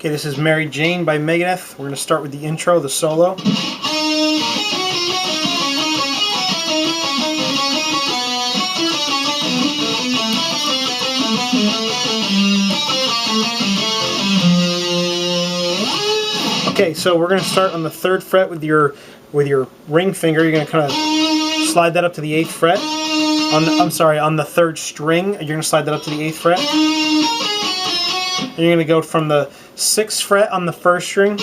Okay, this is Mary Jane by Megadeth. We're going to start with the intro, the solo. Okay, so we're going to start on the 3rd fret with your ring finger. You're going to kind of slide that up to the 8th fret. On the 3rd string, you're going to slide that up to the 8th fret. And you're going to go from the 6th fret on the 1st string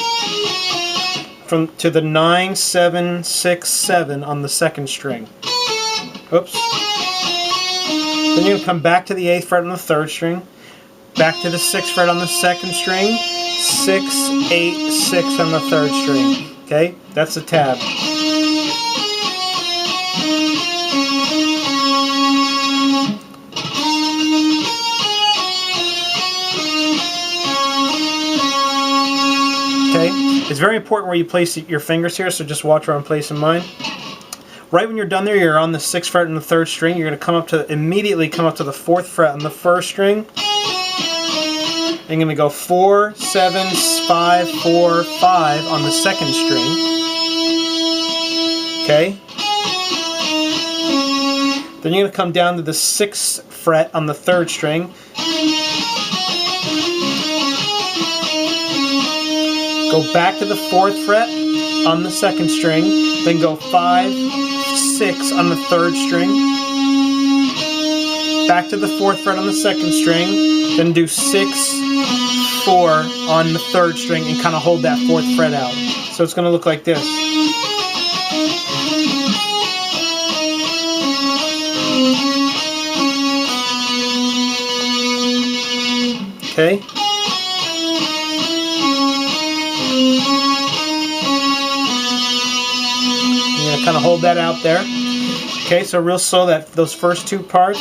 to the 9, 7, 6, 7 on the 2nd string. Oops. Then you're going to come back to the 8th fret on the 3rd string, back to the 6th fret on the 2nd string, 6, 8, 6 on the 3rd string. Okay, that's the tab. Okay, it's very important where you place your fingers here, so just watch where I'm placing mine. Right when you're done there, you're on the 6th fret and the 3rd string. You're going to immediately come up to the 4th fret on the 1st string. And you're going to go 4, 7, 5, 4, 5 on the 2nd string. Okay. Then you're going to come down to the 6th fret on the 3rd string. Go back to the 4th fret on the 2nd string, then go 5, 6 on the 3rd string, back to the 4th fret on the 2nd string, then do 6, 4 on the 3rd string and kind of hold that 4th fret out. So it's going to look like this. Okay. You're going to kind of hold that out there. Okay, so real slow, those first 2 parts.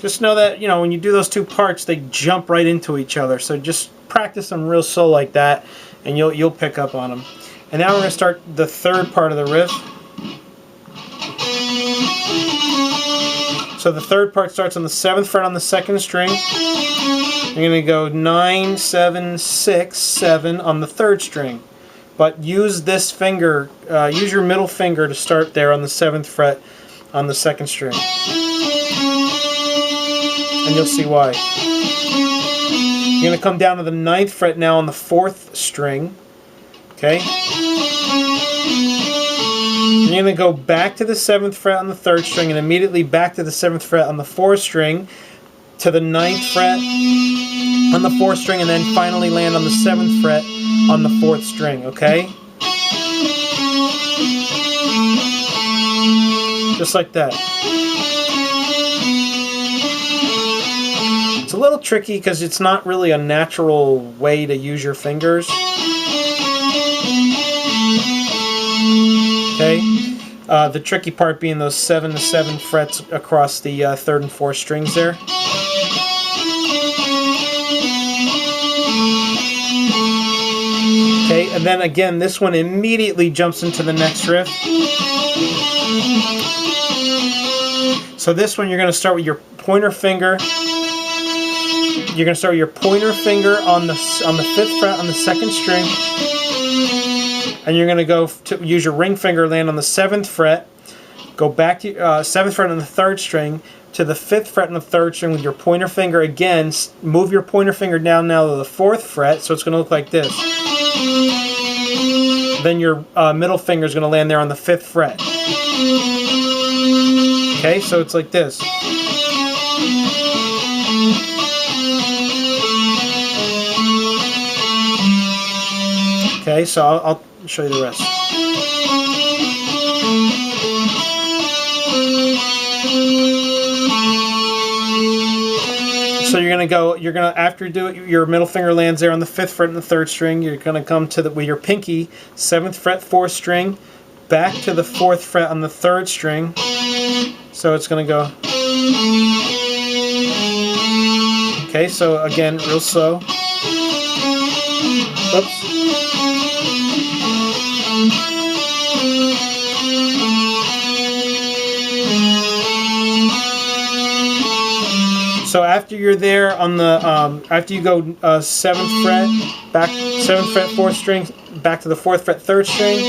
Just know that, you know, when you do those 2 parts, they jump right into each other. So just practice them real slow like that, and you'll pick up on them. And now we're going to start the 3rd part of the riff. So the 3rd part starts on the 7th fret on the 2nd string. You're going to go 9, 7, 6, 7 on the 3rd string. But use this finger, use your middle finger to start there on the 7th fret on the 2nd string. And you'll see why. You're going to come down to the 9th fret now on the 4th string. Okay? You're going to go back to the 7th fret on the 3rd string and immediately back to the 7th fret on the 4th string to the 9th fret on the 4th string and then finally land on the 7th fret on the 4th string, okay? Just like that. It's a little tricky because it's not really a natural way to use your fingers. Okay, the tricky part being those 7 to 7 frets across the 3rd and 4th strings there. Okay, and then again, this one immediately jumps into the next riff. So this one, you're going to start with your pointer finger. You're going to start with your pointer finger on the 5th fret on the 2nd string. And you're going to go to use your ring finger, land on the 7th fret, go back to 7th fret on the 3rd string to the 5th fret on the 3rd string with your pointer finger again. Move your pointer finger down now to the 4th fret, so it's going to look like this. Then your middle finger is going to land there on the 5th fret. Okay, so it's like this. Okay, so I'll show you the rest. So after you do it, your middle finger lands there on the 5th fret and the 3rd string. You're going to come to with your pinky, 7th fret, 4th string, back to the 4th fret on the 3rd string. So it's going to go. Okay, so again, real slow. Oops. So after you're there on the after you go 7th fret back, 7th fret 4th string back to the 4th fret 3rd string,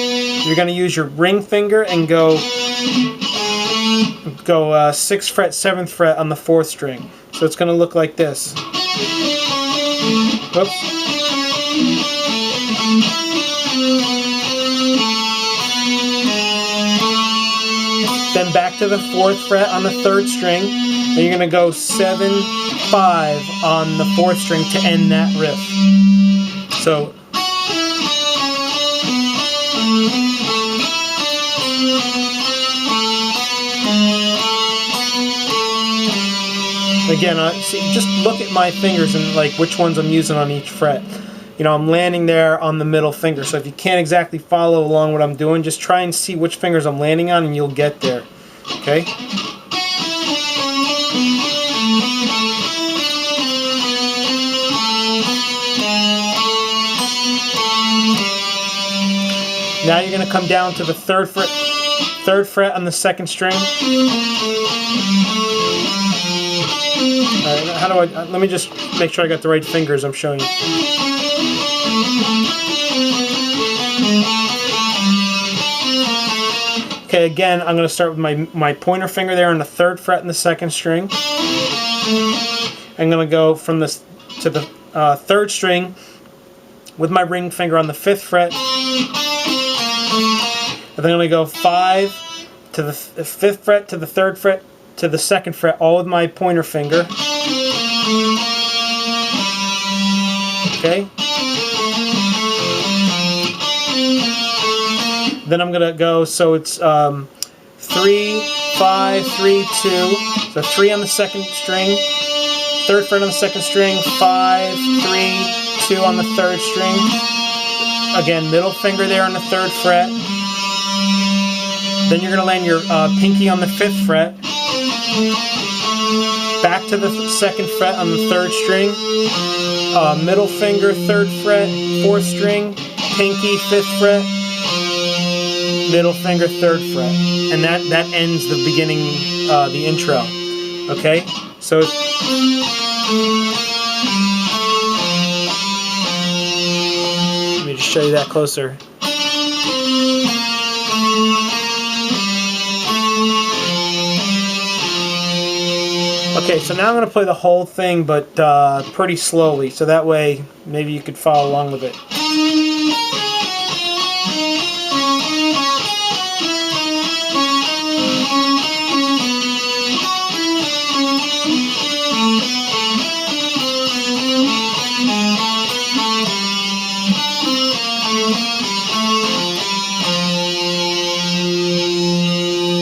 you're going to use your ring finger and go 6th fret 7th fret on the 4th string. So it's going to look like this. Oops. Then back to the 4th fret on the 3rd string, and you're going to go 7, 5 on the 4th string to end that riff. So again, see, just look at my fingers and like which ones I'm using on each fret. You know, I'm landing there on the middle finger, so if you can't exactly follow along what I'm doing, just try and see which fingers I'm landing on and you'll get there. Okay? Now you're going to come down to the 3rd fret on the 2nd string. Alright, how do I, let me just make sure I got the right fingers I'm showing you. Okay, again, I'm going to start with my pointer finger there on the 3rd fret in the 2nd string. I'm going to go from this to the 3rd string with my ring finger on the 5th fret. And then I'm going to go 5 to the 5th fret to the 3rd fret to the 2nd fret, all with my pointer finger. Okay. Then I'm gonna go, so it's 3, 5, 3, 2. So 3 on the 2nd string, 3rd fret on the 2nd string, 5, 3, 2 on the 3rd string. Again, middle finger there on the 3rd fret. Then you're gonna land your pinky on the 5th fret. Back to the 2nd fret on the 3rd string. Middle finger, 3rd fret, 4th string, pinky, 5th fret. Middle finger, 3rd fret, and that ends the beginning, the intro. Okay, so let me just show you that closer. Okay, so now I'm going to play the whole thing, but pretty slowly, so that way maybe you could follow along with it.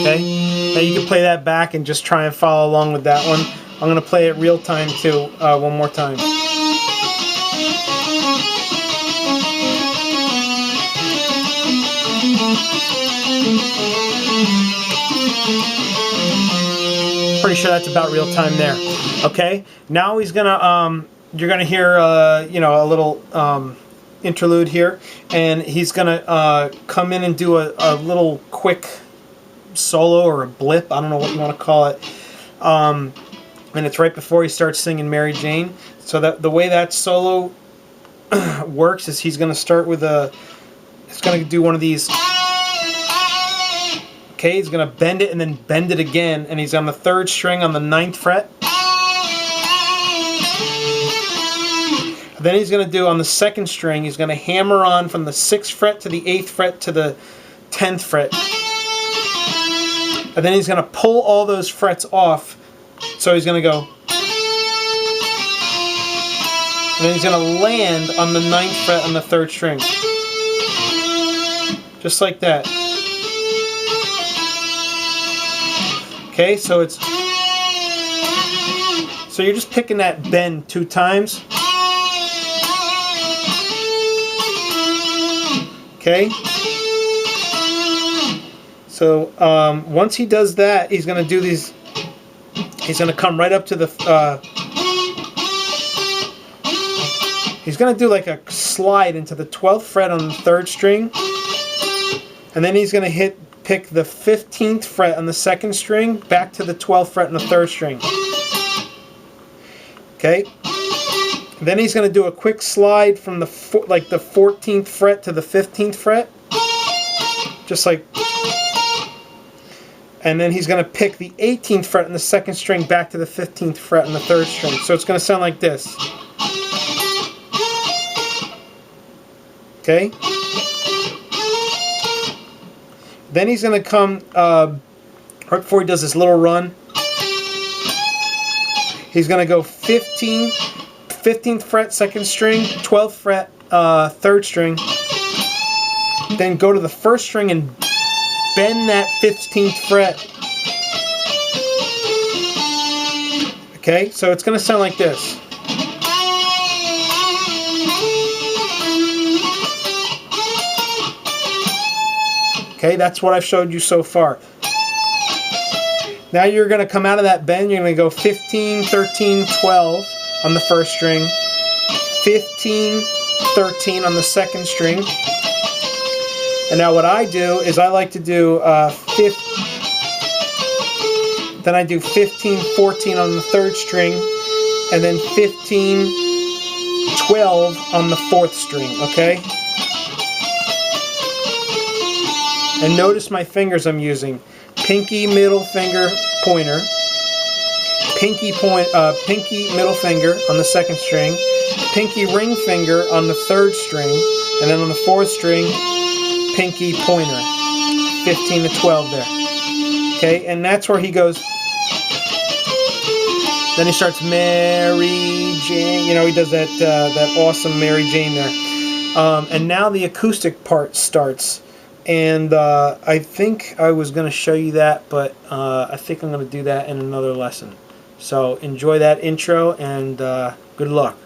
Okay, now you can play that back and just try and follow along with that one. I'm going to play it real time too, one more time. Pretty sure that's about real time there. Okay, now he's gonna you're gonna hear you know, a little interlude here, and he's gonna come in and do a little quick solo or a blip, I don't know what you want to call it, and it's right before he starts singing Mary Jane. So that the way that solo works is he's going to start with he's going to do one of these. Okay, he's going to bend it and then bend it again, and he's on the 3rd string on the 9th fret. Then he's going to do on the 2nd string, he's going to hammer on from the 6th fret to the 8th fret to the 10th fret. And then he's going to pull all those frets off. So he's going to go. And then he's going to land on the 9th fret on the 3rd string. Just like that. Okay, so it's. So you're just picking that bend 2 times. Okay. So once he does that, he's going to do these. He's going to come right up to the. He's going to do like a slide into the 12th fret on the 3rd string, and then he's going to pick the 15th fret on the 2nd string back to the 12th fret on the 3rd string. Okay. Then he's going to do a quick slide from the 14th fret to the 15th fret, just like. And then he's going to pick the 18th fret on the second string back to the 15th fret on the third string. So it's going to sound like this. Okay. Then he's going to come right before he does this little run. He's going to go 15th fret second string, 12th fret third string, then go to the first string and bend that 15th fret. Okay, so it's going to sound like this. Okay, that's what I've showed you so far. Now you're going to come out of that bend, you're going to go 15, 13, 12 on the first string, 15, 13 on the second string. And now what I do is I like to do then I do 15, 14 on the third string, and then 15, 12 on the fourth string, okay? And notice my fingers I'm using. Pinky, middle finger, pointer. Pinky middle finger on the second string. Pinky ring finger on the third string. And then on the fourth string, pinky pointer. 15 to 12 there. Okay, and that's where he goes. Then he starts Mary Jane. You know, he does that awesome Mary Jane there. And now the acoustic part starts. And I think I was going to show you that, but I think I'm going to do that in another lesson. So enjoy that intro, and good luck.